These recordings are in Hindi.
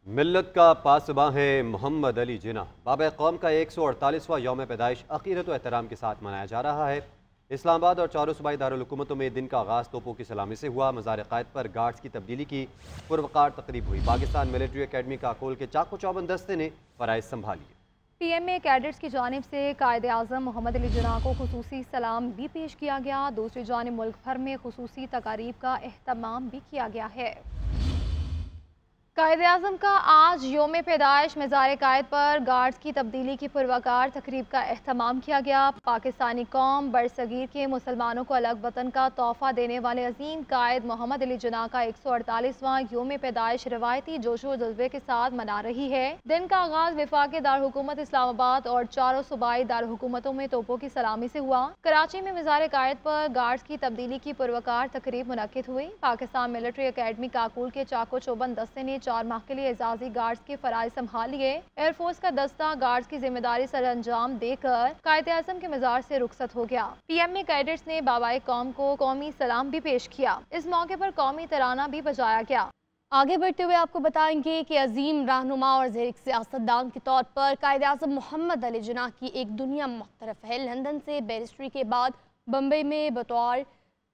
मिल्लत का पासबां है मोहम्मद अली जिन्ना। बाबा कौम का 148वां यौम पैदाइश अकीदत व एहतराम के साथ मनाया जा रहा है। इस्लामाबाद और चारों सूबाई दारुल-हुकूमतों में दिन का आगाज़ तोपों की सलामी से हुआ। मज़ार क़ायद पर गार्ड्स की तब्दीली की पुरवकार तकरीब हुई। पाकिस्तान मिलिट्री अकेडमी काकोल के चाको चौबंद दस्ते ने फ़राइज़ संभालिए। पीएमए कैडेट्स की जानिब से कायदे आज़म मोहम्मद अली जिन्ना को खुसूसी सलाम भी पेश किया गया। दूसरी जानिब मुल्क भर में खुसूसी तकारीब का एहतमाम भी किया गया है। कायदे आज़म का आज योम पैदाइश मज़ार क़ायद पर गार्ड्स की तब्दीली की पुरवकार तकरीब का एहतमाम किया गया। पाकिस्तानी कौम बरसगीर के मुसलमानों को अलग वतन का तोहफ़ा देने वाले अजीम कायद मोहम्मद अली जिन्ना का 148वां योम पैदाइश रवायती जोशो जज्बे के साथ मना रही है। दिन का आगाज़ वफाक़ी दारहुकूमत इस्लामाबाद और चारों सूबाई दारहुकूमतों में तोपों की सलामी से हुआ। कराची में मज़ार क़ायद पर गार्ड्स की तब्दीली की पुरवकार तकरीब मुनक्किद हुई। पाकिस्तान मिलिट्री अकेडमी काकोल के चाको चौबंद दस्ते ने 4 माह के लिए एजाजी गार्ड्स के फराइज संभाल लिए। एयरफोर्स का दस्ता गार्ड्स की जिम्मेदारी सर अंजाम देकर कायदे आज़म के मज़ार से रुखसत हो गया। पीएमए कैडेट्स ने बाबाए कौम को कौमी सलाम भी पेश किया। इस मौके पर कौमी तराना भी बजाया गया। आगे बढ़ते हुए आपको बताएंगे कि अजीम रहनुमा और ज़ेरिक सियासतदान के तौर पर कायदे आज़म मोहम्मद अली जिन्ना की एक दुनिया मुख्तरफ है। लंदन से बैरिस्ट्री के बाद बम्बई में बतौर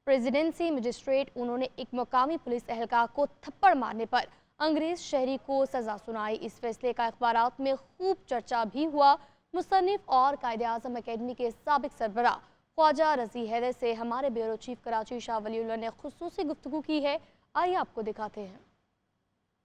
प्रेसिडेंसी मजिस्ट्रेट उन्होंने एक मुकामी पुलिस एहलकार को थप्पड़ मारने पर अंग्रेज शहरी को सजा सुनाई। इस फैसले का अखबारात में खूब चर्चा भी हुआ। मुसन्निफ और कायदे आज़म अकेडमी के साबिक सरबराह ख्वाजा रज़ी हैदर से हमारे ब्यूरो चीफ कराची शाह वलीउल्लाह ने खुसूसी गुफ्तगू की है। आइए आपको दिखाते हैं।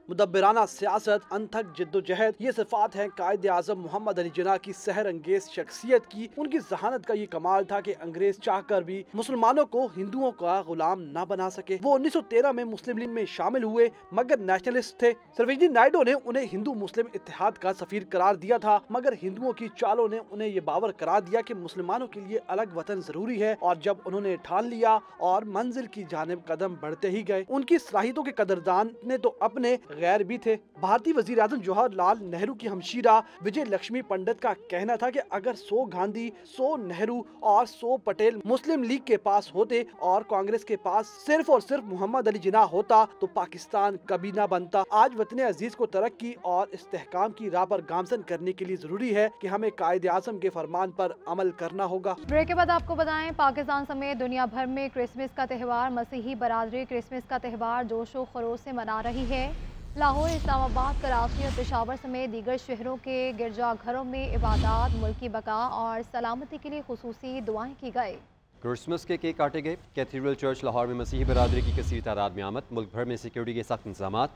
मुदब्बिराना सियासत, अनथक जिद्दोजहद, ये सिफात हैं कायदे आज़म मोहम्मद अली जिन्ना की सहर अंगेज शख्सियत की। उनकी जहानत का ये कमाल था कि अंग्रेज चाहकर भी मुसलमानों को हिंदुओं का गुलाम न बना सके। वो 1913 में मुस्लिम लीग में शामिल हुए मगर नेशनलिस्ट थे। सरोजिनी नायडू ने उन्हें हिंदू मुस्लिम इत्तेहाद का सफीर करार दिया था, मगर हिंदुओं की चालों ने उन्हें ये बावर करा दिया कि मुसलमानों के लिए अलग वतन जरूरी है। और जब उन्होंने ठान लिया और मंजिल की जानिब कदम बढ़ते ही गए। उनकी सलाहियतों के कदरदान ने तो अपने गैर भी थे। भारतीय वजीर आज़म जवाहरलाल नेहरू की हमशीरा विजय लक्ष्मी पंडित का कहना था कि अगर 100 गांधी, 100 नेहरू और 100 पटेल मुस्लिम लीग के पास होते और कांग्रेस के पास सिर्फ और सिर्फ मोहम्मद अली जिन्ना होता तो पाकिस्तान कभी ना बनता। आज वतन अजीज को तरक्की और इस्तेहकाम की राह पर गामजन करने के लिए जरूरी है कि हमें कायदे आज़म के फरमान पर अमल करना होगा। ब्रेक के बाद आपको बताएं, पाकिस्तान समेत दुनिया भर में क्रिसमस का त्यौहार, मसीही बरादरी क्रिसमस का त्यौहार जोशो खरोश से मना रही है। लाहौर, इस्लामाबाद, कराची और पेशावर समेत दीगर शहरों के गिरजाघरों में इबादत, मुल्क की बका और सलामती के लिए खुसूसी दुआएं की गई। क्रिसमस के केक काटे गए। कैथीड्रल चर्च लाहौर में मसीही बरादरी की कसीर तादाद में आमद। मुल्क भर में सिक्योरिटी के सख्त इंतजाम।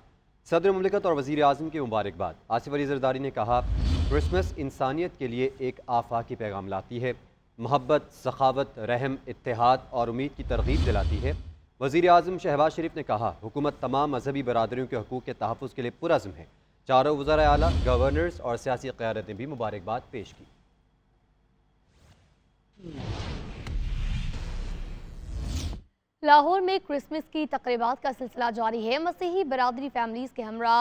सदर मुमलिकत और वज़ीर आज़म की मुबारकबाद। आसिफ अली ज़रदारी ने कहा, क्रिसमस इंसानियत के लिए एक आफाकी पैगाम लाती है। मोहब्बत, सखावत, रहम, इत्तेहाद और उम्मीद की तरगीब दिलाती है। वज़ीर आज़म शहबाज शरीफ ने कहा, हुकूमत तमाम मजहबी बरादरियों के हकूक़ के तहफ़्फ़ुज़ के लिए पुरज़्म है। चारों वज़राए आला, गवर्नर्स और सियासी क़यादत ने भी मुबारकबाद पेश की। लाहौर में क्रिसमस की तक़रीबात का सिलसिला जारी है। मसीही बरादरी फैमिलीज़ के हमरा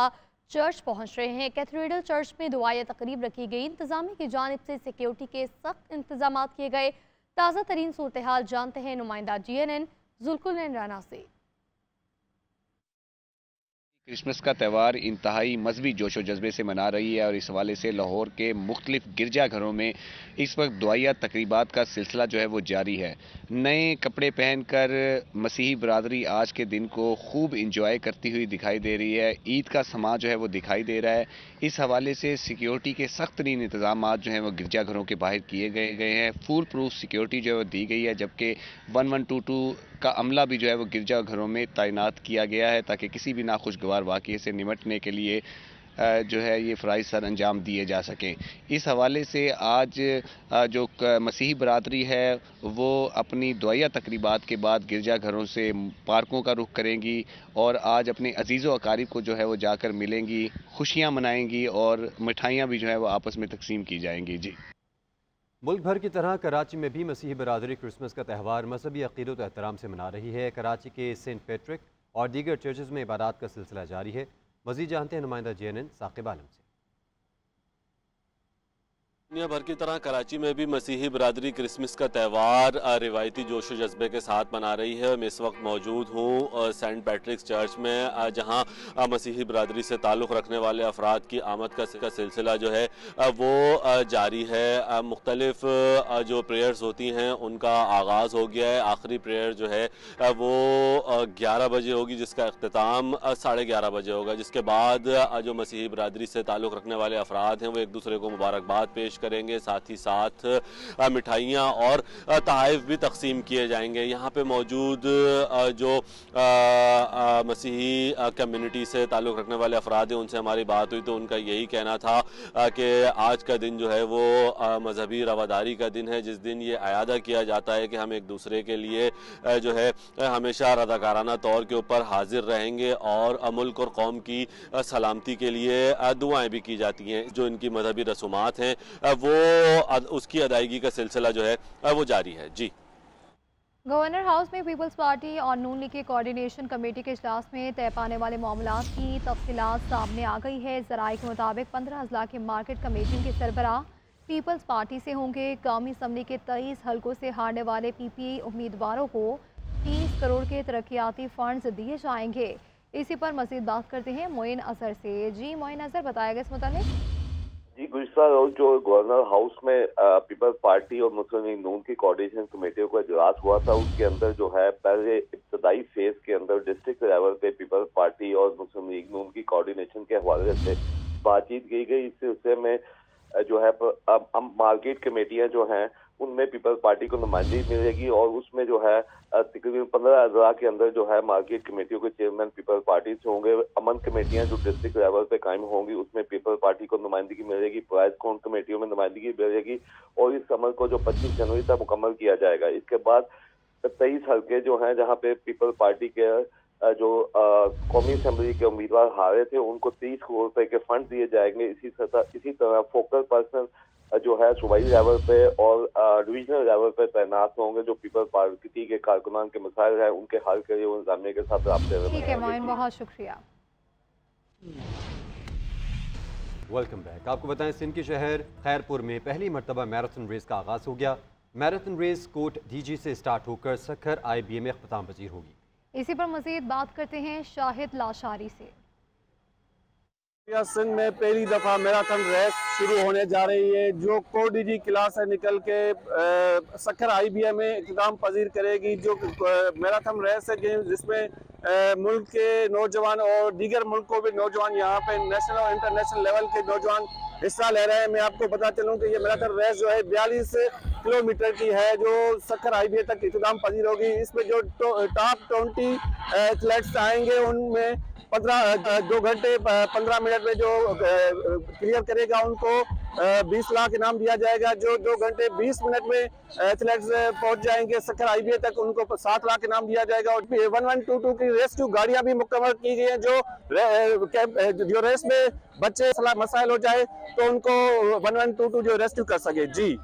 चर्च पहुंच रहे हैं। कैथीड्रल चर्च में दुआया तकरीब रखी गई। इंतजामिया की जानिब से सिक्योरिटी के सख्त इंतजाम किए गए। ताज़ा तरीन सूरत हाल जानते हैं नुमाइंदा GNN जुल्कुलैन राना से। क्रिसमस का त्यौहार इंतहाई मजहबी जोशो जज्बे से मना रही है और इस हवाले से लाहौर के मुख्तलिफ गिरजाघरों में इस वक्त दुआया तकरीबात का सिलसिला जो है वो जारी है। नए कपड़े पहनकर मसीही बरादरी आज के दिन को खूब इंजॉय करती हुई दिखाई दे रही है। ईद का समा जो है वो दिखाई दे रहा है। इस हवाले से सिक्योरिटी के सख्त तरीन इंतजाम जो हैं वो गिरजाघरों के बाहर किए गए हैं। फुल प्रूफ सिक्योरिटी जो है वो दी गई है, जबकि 1122 का अमला भी जो है वो गिरजाघरों में तैनात किया गया है ताकि किसी भी नाखुशगवार वाक़ये से निमटने के लिए जो है ये फ़राइज़ सर अंजाम दिए जा सकें। इस हवाले से आज जो मसीही बरादरी है वो अपनी दुआया तकरीबात के बाद गिरजाघरों से पार्कों का रुख करेंगी और आज अपने अजीज़ व अकारिब को जो है वो जाकर मिलेंगी, खुशियाँ मनाएंगी और मिठाइयाँ भी जो है वो आपस में तकसीम की जाएंगी। जी, मुल्क भर की तरह कराची में भी मसीही बरादरी क्रिसमस का त्यौहार मजहबी अक़ीदत व एहतराम से मना रही है। कराची के सेंट पैट्रिक और दीगर चर्चेज़ में इबादत का सिलसिला जारी है। मज़ीद जानते हैं नुमाइंदा GNN साकिब आलम से। दुनिया भर की तरह कराची में भी मसीही बरादरी क्रिसमस का त्यौहार रिवायती जोश व जज्बे के साथ मना रही है। मैं इस वक्त मौजूद हूँ सेंट पैट्रिक्स चर्च में, जहाँ मसीही बरादरी से ताल्लुक़ रखने वाले अफराद की आमद का सिलसिला जो है वो जारी है। मुख्तलिफ जो प्रेयर्स होती हैं उनका आगाज़ हो गया है। आखिरी प्रेयर जो है वो 11 बजे होगी, जिसका अख्तिताम 11:30 बजे होगा, जिसके बाद जो मसीही बरादरी से ताल्लुक़ रखने वाले अफराद हैं वो एक दूसरे को मुबारकबाद पेश करेंगे। साथ ही साथ मिठाइयाँ और तोहफ़े भी तकसीम किए जाएंगे। यहाँ पे मौजूद जो मसीही कम्युनिटी से ताल्लुक़ रखने वाले अफराद हैं उनसे हमारी बात हुई तो उनका यही कहना था कि आज का दिन जो है वो मजहबी रवादारी का दिन है, जिस दिन ये अयादा किया जाता है कि हम एक दूसरे के लिए जो है हमेशा रज़ाकाराना तौर के ऊपर हाजिर रहेंगे और मुल्क और कौम की सलामती के लिए दुआएं भी की जाती हैं। जो इनकी मजहबी रसूमात हैं वो उसकी अदायगी का सिलसिला जो है वो जारी है। जी, गवर्नर हाउस में पीपल्स पार्टी और नून लीग के कोऑर्डिनेशन कमेटी के इजलास में तय पाने वाले मामलात की तफसीलात सामने आ गई है। ज़राए के मुताबिक 15 अजला के मार्केट कमेटियों के सरबराह पीपल्स पार्टी से होंगे। कौमी असम्बली के 23 हल्कों से हारने वाले PPI उम्मीदवारों को 30 करोड़ के तरक्याती फंड्स दिए जाएंगे। इसी पर मजीद बात करते हैं मोइन अजहर से। जी मोइन अजहर, बताएगा इस मुताबिक। जी, गुज़श्ता रोज जो गवर्नर हाउस में पीपल्स पार्टी और मुस्लिम लीग नून की कोऑर्डिनेशन कमेटियों का इजलास हुआ था, उसके अंदर जो है पहले इब्तदाई फेज के अंदर डिस्ट्रिक्ट लेवल पे पीपल्स पार्टी और मुस्लिम लीग नून की कोऑर्डिनेशन के हवाले से बातचीत की गई। इस सिलसिले में जो है मार्केट कमेटियां जो हैं उनमें पीपल्स पार्टी को नुमाइंदगी मिलेगी और उसमें जो है तकरीबन 15 अजला के अंदर जो है मार्केट कमेटियों के चेयरमैन पीपल्स पार्टी से होंगे। अमन कमेटियां जो डिस्ट्रिक्ट लेवल पे कायम होंगी उसमें पीपल्स पार्टी को नुमाइंदगी मिलेगी। प्राइज काउंट कमेटियों में नुमाइंदगी मिलेगी और इस अमल को जो 25 जनवरी तक मुकम्मल किया जाएगा। इसके बाद 23 हल्के जो हैं जहाँ पे पीपल्स पार्टी के जो कौमी असेंबली के उम्मीदवार हारे थे उनको 30 करोड़ रुपए के फंड दिए जाएंगे। इसी तरह फोकल पर्सन जो है सूबाई लेवल पे और डिविजनल लेवल पे तैनात होंगे जो पीपल्स पार्टी के कारकुनान के मसाइल है उनके हल के लिए इंतजामिया के साथ राब्ते में। ठीक है मोइन, बहुत शुक्रिया। Welcome back. आपको बताएं सिंध के शहर खैरपुर में पहली मरतबा मैराथन रेस का आगाज़ हो गया। मैराथन रेस कोट DG से स्टार्ट होकर सखर IBA में अख्ताम पजीर होगी। इसी पर मजीद बात करते हैं शाहिद लाशारी से। सिंध में पहली दफ़ा मैराथन रेस शुरू होने जा रही है जो कोट DG क्लास से निकल के सखर IBA में इख्तिताम पजीर करेगी। जो मैराथन रेस है जिसमें मुल्क के नौजवान और दीगर मुल्कों के नौजवान यहाँ पे नेशनल और इंटरनेशनल लेवल के नौजवान हिस्सा ले रहे हैं। मैं आपको बता चलूँ कि ये मैराथन रेस जो है 42 किलोमीटर की है जो सखर IBA तक इख्तिताम पजीर होगी। इसमें जो टॉप 20 एथलेट्स आएंगे उनमें 2 घंटे 15 मिनट में जो क्लियर करेगा उनको 20 लाख इनाम दिया जाएगा। जो 2 घंटे 20 मिनट में एथलेट्स पहुंच जाएंगे सखर IBA तक उनको 7 लाख इनाम दिया जाएगा। और 1122 की रेस्क्यू गाड़ियां भी मुकम्मल की गई हैं जो रेस में बच्चे मसाइल हो जाए तो उनको 1122 जो रेस्क्यू कर सके। जी।